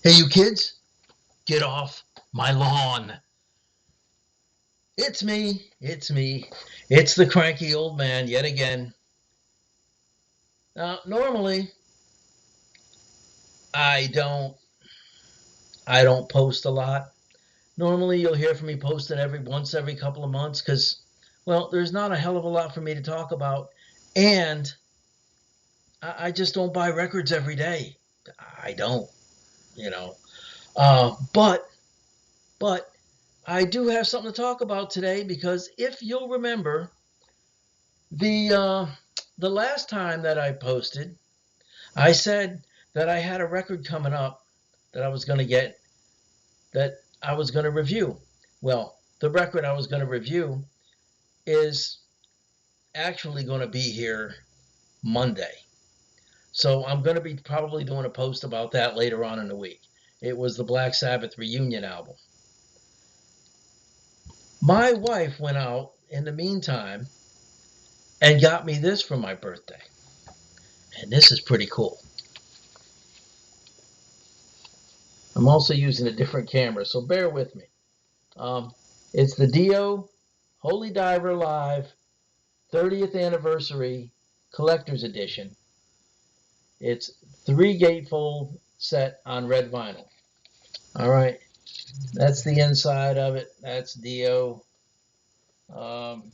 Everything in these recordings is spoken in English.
Hey, you kids, get off my lawn. It's me. It's me. It's the cranky old man yet again. Now, normally I don't I don't post a lot. Normally you'll hear from me posting every couple of months because, well, there's not a hell of a lot for me to talk about, and I just don't buy records every day. I don't, you know. But I do have something to talk about today because if you'll remember, The uh, the last time that I posted, I said that I had a record coming up that I was going to get that I was going to review. Well, the record I was going to review is actually going to be here Monday. So I'm going to be probably doing a post about that later on in the week. It was the Black Sabbath reunion album. My wife went out in the meantime and got me this for my birthday. And this is pretty cool. I'm also using a different camera, so bear with me. Um, it's the Dio Holy Diver Live 30th Anniversary Collector's Edition. It's 3 gatefold set on red vinyl. All right, that's the inside of it. That's Dio. Um,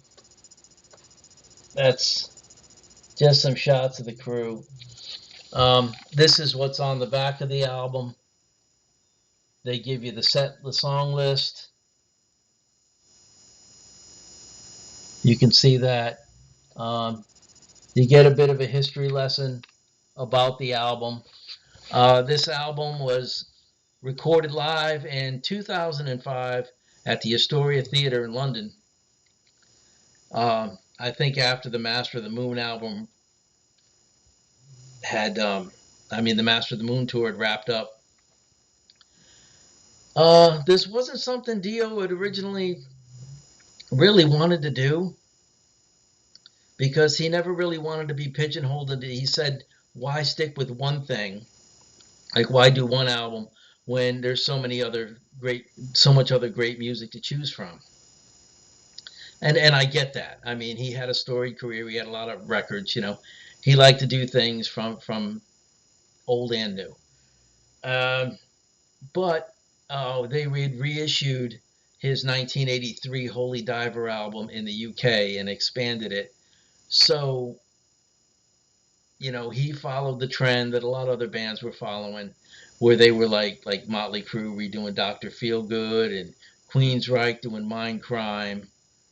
that's just some shots of the crew. This is what's on the back of the album. They give you the song list. You can see that. Um, you get a bit of a history lesson about the album. This album was recorded live in 2005 at the Astoria Theatre in London. I think after the Master of the Moon album had, the Master of the Moon tour had wrapped up. This wasn't something Dio had originally really wanted to do because he never really wanted to be pigeonholed. He said, why stick with one thing? Like, why do one album when there's so much other great music to choose from? And I get that. I mean, he had a storied career. He had a lot of records. He liked to do things from old and new. Um, but they reissued his 1983 Holy Diver album in the UK and expanded it. So he followed the trend that a lot of other bands were following, where they were like Motley Crue redoing Dr. Feelgood and Queensryche doing Mind Crime,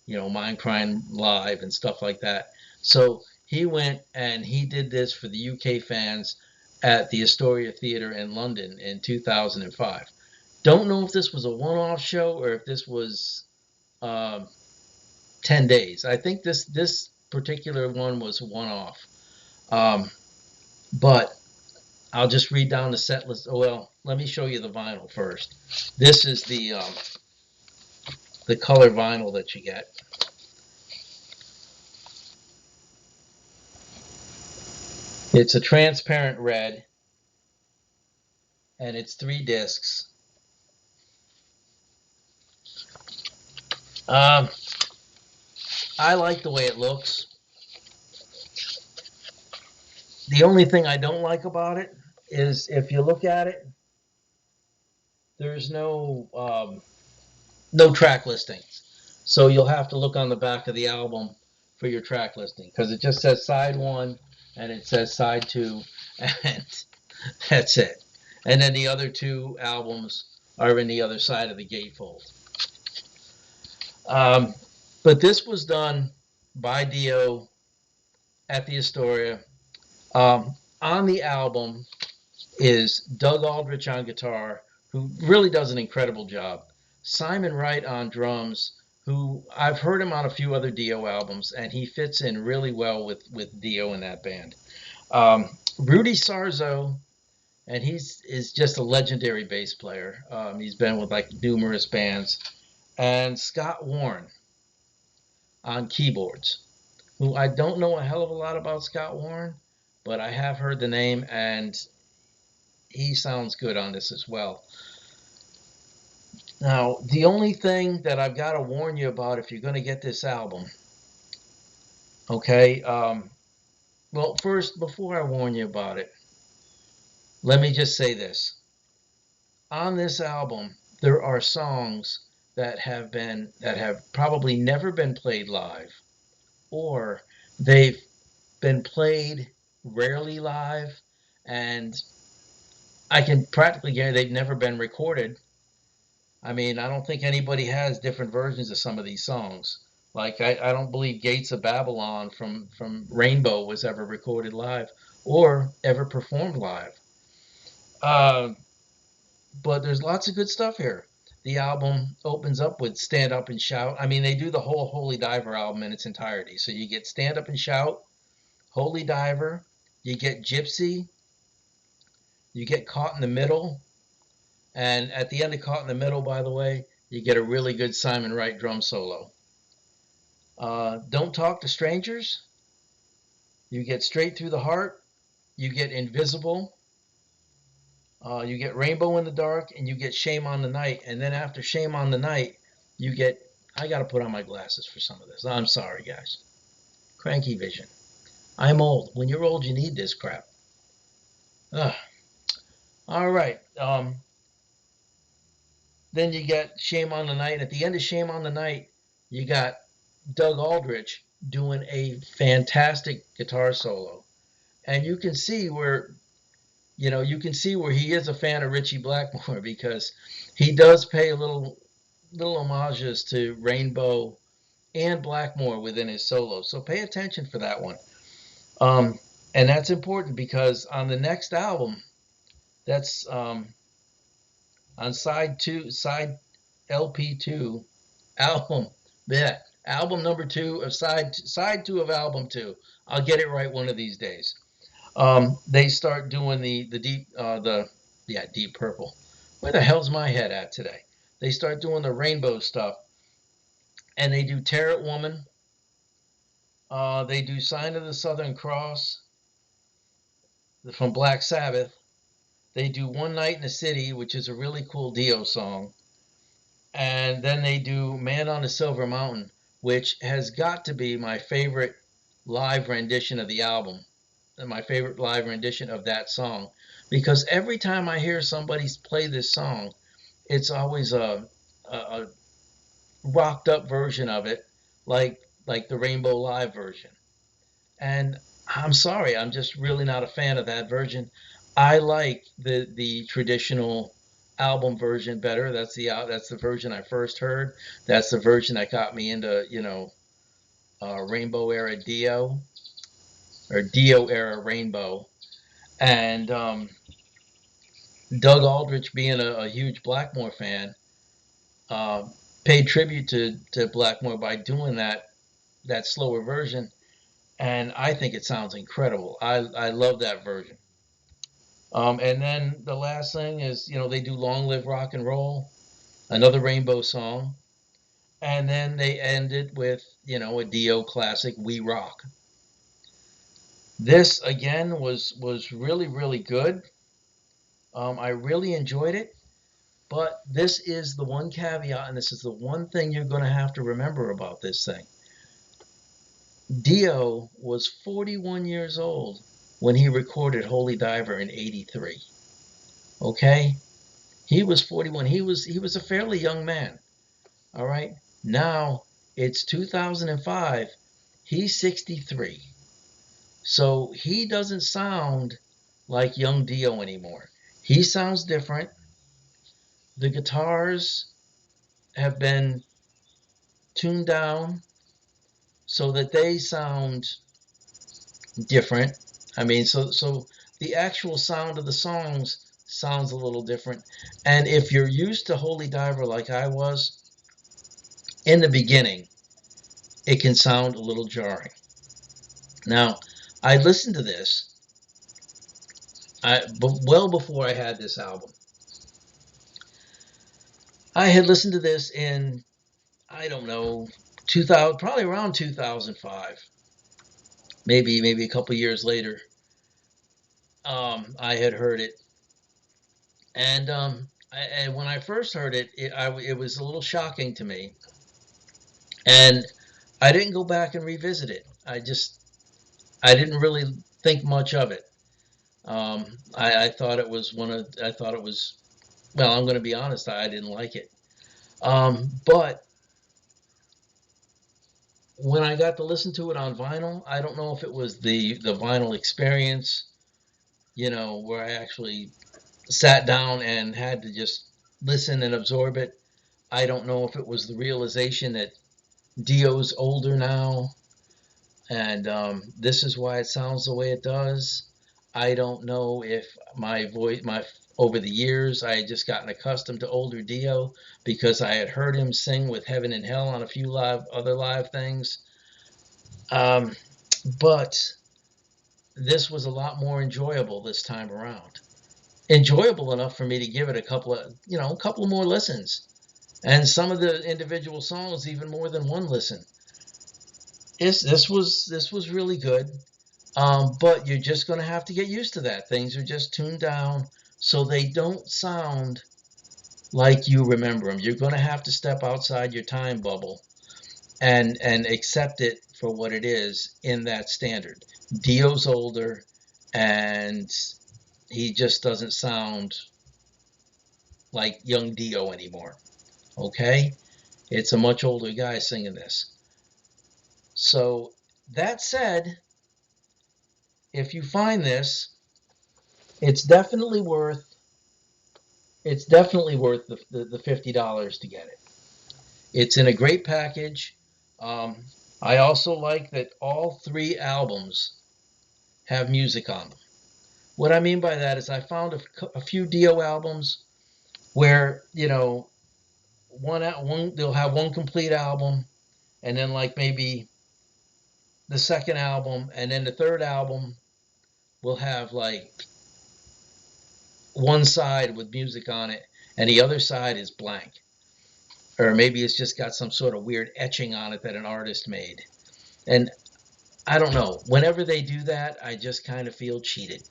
Mind Crime Live and stuff like that. So he went and he did this for the UK fans at the Astoria Theatre in London in 2005. Don't know if this was a one-off show or if this was um, 10 days. I think this particular one was one-off. Um, but I'll just read down the set list. Oh, well, let me show you the vinyl first. This is the color vinyl that you get. It's a transparent red, and it's 3 discs. Um, I like the way it looks. The only thing I don't like about it is if you look at it, there's no track listings. So you'll have to look on the back of the album for your track listing because it just says side 1 and it says side 2 and that's it. And then the other 2 albums are in the other side of the gatefold. But this was done by Dio at the Astoria. On the album is Doug Aldrich on guitar, who really does an incredible job. Simon Wright on drums, who I've heard him on a few other Dio albums, and he fits in really well with Dio in that band. Rudy Sarzo, and is just a legendary bass player. He's been with like numerous bands. And Scott Warren on keyboards, who I don't know a hell of a lot about Scott Warren, but I have heard the name, and he sounds good on this as well. Now, the only thing that I've got to warn you about if you're going to get this album, okay? Well, first, before I warn you about it, let me just say this. On this album, there are songs that have probably never been played live, or they've been played rarely live, and I can practically guarantee they've never been recorded. I mean, I don't think anybody has different versions of some of these songs. Like I don't believe Gates of Babylon from Rainbow was ever recorded live or ever performed live. Uh, but there's lots of good stuff here. The album opens up with Stand Up and Shout. I mean, they do the whole Holy Diver album in its entirety. So you get Stand Up and Shout, Holy Diver, you get Gypsy, you get Caught in the Middle, and at the end of Caught in the Middle, by the way, you get a really good Simon Wright drum solo. Don't Talk to Strangers, you get Straight Through the Heart, you get Invisible, you get Rainbow in the Dark, and you get Shame on the Night. And then after Shame on the Night, you get, I got to put on my glasses for some of this. I'm sorry, guys. Cranky vision. I'm old. When you're old, you need this crap. Ugh. All right. Then you get Shame on the Night. At the end of Shame on the Night, you got Doug Aldrich doing a fantastic guitar solo. And you can see where you can see where he is a fan of Ritchie Blackmore because he does pay little homages to Rainbow and Blackmore within his solos. So pay attention for that one. And that's important because on the next album, that's on side LP2, album, yeah, album number 2 of side 2 of album 2. I'll get it right one of these days. They start doing the Deep Purple. Where the hell's my head at today? They start doing the Rainbow stuff, and they do Tear It Woman. They do Sign of the Southern Cross from Black Sabbath. They do One Night in the City, which is a really cool Dio song. And then they do Man on the Silver Mountain, which has got to be my favorite live rendition of the album, and my favorite live rendition of that song. Because every time I hear somebody play this song, it's always a rocked up version of it, like the Rainbow Live version. And I'm sorry, I'm just really not a fan of that version. I like the traditional album version better. That's the version I first heard. That's the version that got me into Rainbow era Dio or Dio era Rainbow. And Doug Aldrich, being a huge Blackmore fan, uh, paid tribute to Blackmore by doing that slower version, and I think it sounds incredible. I love that version. And then the last thing is, they do Long Live Rock and Roll, another Rainbow song, and then they end it with, a Dio classic, We Rock. This again was really really good. I really enjoyed it, but this is the one caveat, and this is the one thing you're going to have to remember about this thing. Dio was 41 years old when he recorded Holy Diver in '83. Okay? He was 41. He was a fairly young man. All right? Now it's 2005. He's 63. So he doesn't sound like young Dio anymore. He sounds different. The guitars have been tuned down so that they sound different. I mean, so the actual sound of the songs sounds a little different. And if you're used to Holy Diver like I was in the beginning, it can sound a little jarring. Now, I listened to this well before I had this album. I had listened to this in, I don't know, 2000, probably around 2005, maybe a couple years later. I had heard it, And and when I first heard it, it was a little shocking to me, and I didn't go back and revisit it. I didn't really think much of it. I thought it was I thought it was, well, I'm going to be honest, I didn't like it. But when I got to listen to it on vinyl, I don't know if it was the vinyl experience, where I actually sat down and had to just listen and absorb it. I don't know if it was the realization that Dio's older now, and this is why it sounds the way it does. I don't know if my voice, my over the years, I had just gotten accustomed to older Dio because I had heard him sing with Heaven and Hell on a few other live things. Um, but this was a lot more enjoyable this time around. Enjoyable enough for me to give it a couple of more listens, and some of the individual songs even more than one listen. This was really good. But you're just going to have to get used to that. Things are just tuned down so they don't sound like you remember them. You're going to have to step outside your time bubble and accept it for what it is in that standard. Dio's older, and he just doesn't sound like young Dio anymore. Okay? It's a much older guy singing this. So, that said, if you find this, it's definitely worth it's definitely worth the $50 to get it. It's in a great package. Um, I also like that all three albums have music on them. What I mean by that is I found a few Dio albums where one they'll have one complete album, and then like maybe the second album, and then the third album will have like one side with music on it, and the other side is blank. Or maybe it's just got some sort of weird etching on it that an artist made. And I don't know. Whenever they do that, I just kind of feel cheated.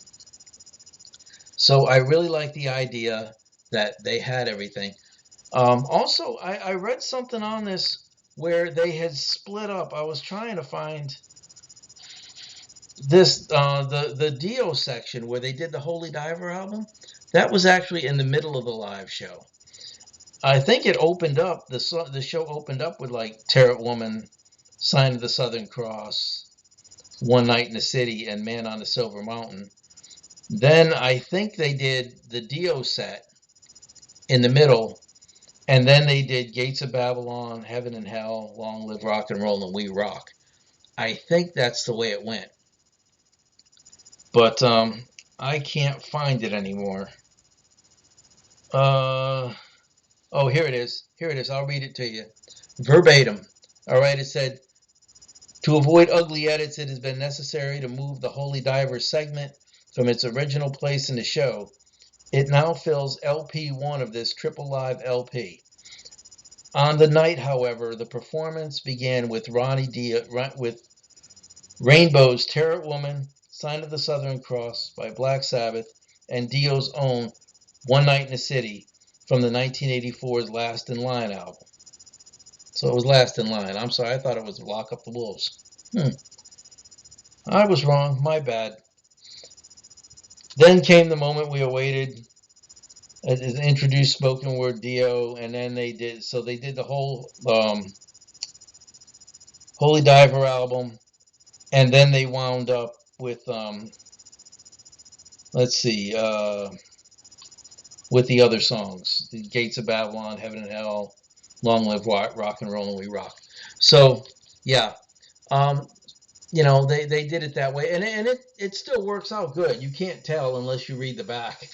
So I really like the idea that they had everything. Also, I read something on this where they had split up. I was trying to find this the Dio section where they did the Holy Diver album. That was actually in the middle of the live show. I think it opened up the show opened up with like Terror Woman, Sign of the Southern Cross, One Night in the City, and Man on the Silver Mountain. Then I think they did the Dio set in the middle, and then they did Gates of Babylon, Heaven and Hell, Long Live Rock and Roll, and We Rock. I think that's the way it went, but I can't find it anymore. Uh, oh, here it is. Here it is. I'll read it to you verbatim. All right, it said, to avoid ugly edits, it has been necessary to move the Holy Diver segment from its original place in the show. It now fills LP1 of this triple live LP. On the night, however, the performance began with with Rainbow's Terror Woman, Sign of the Southern Cross by Black Sabbath, and Dio's own One Night in the City from the 1984's Last in Line album. So it was Last in Line. I'm sorry, I thought it was Lock Up the Wolves. I was wrong. My bad. Then came the moment we awaited. It introduced spoken word Dio, and then they did the whole Holy Diver album, and then they wound up with let's see, with the other songs, the Gates of Babylon, Heaven and Hell, Long Live Rock and Roll, and We Rock. So yeah, um, they did it that way, and it still works out good. You can't tell unless you read the back.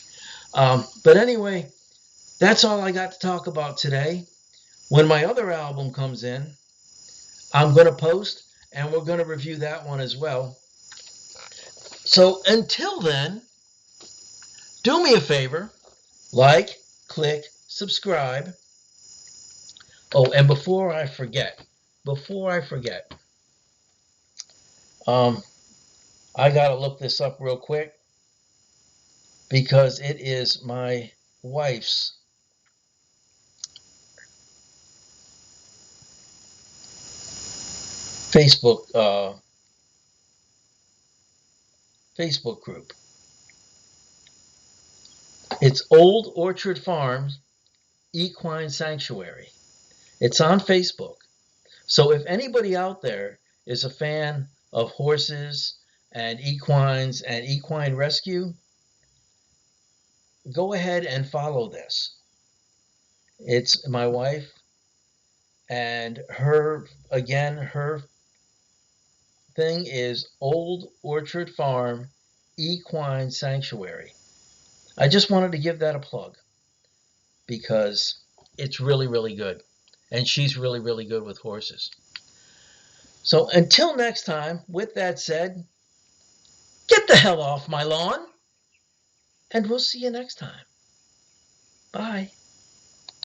But anyway, that's all I got to talk about today. When my other album comes in, I'm going to post, and we're going to review that one as well. So until then, do me a favor, like, click, subscribe. Oh, and before I forget, um, I got to look this up real quick because it is my wife's Facebook group. It's Old Orchard Farms Equine Sanctuary. It's on Facebook. So if anybody out there is a fan of horses and equine rescue, go ahead and follow this. It's my wife, and her thing is Old Orchard Farm Equine Sanctuary. I just wanted to give that a plug because it's really, really good. And she's really, really good with horses. So until next time, with that said, get the hell off my lawn, and we'll see you next time. Bye.